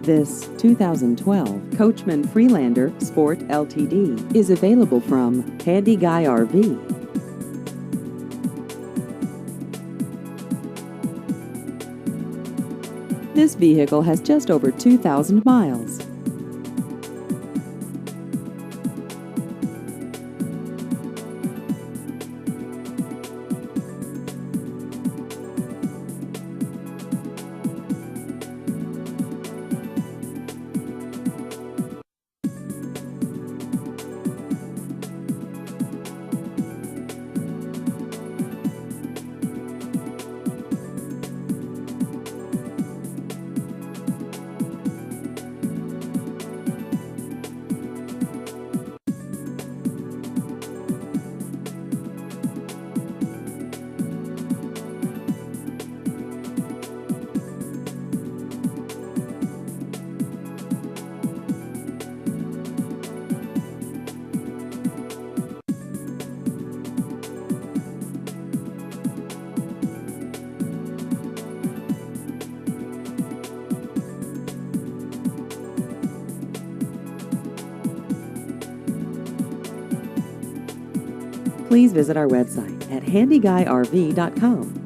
This 2012 Coachmen Freelander Sport LTD is available from Handy Guy RV. This vehicle has just over 2,000 miles. Please visit our website at handyguyRV.com.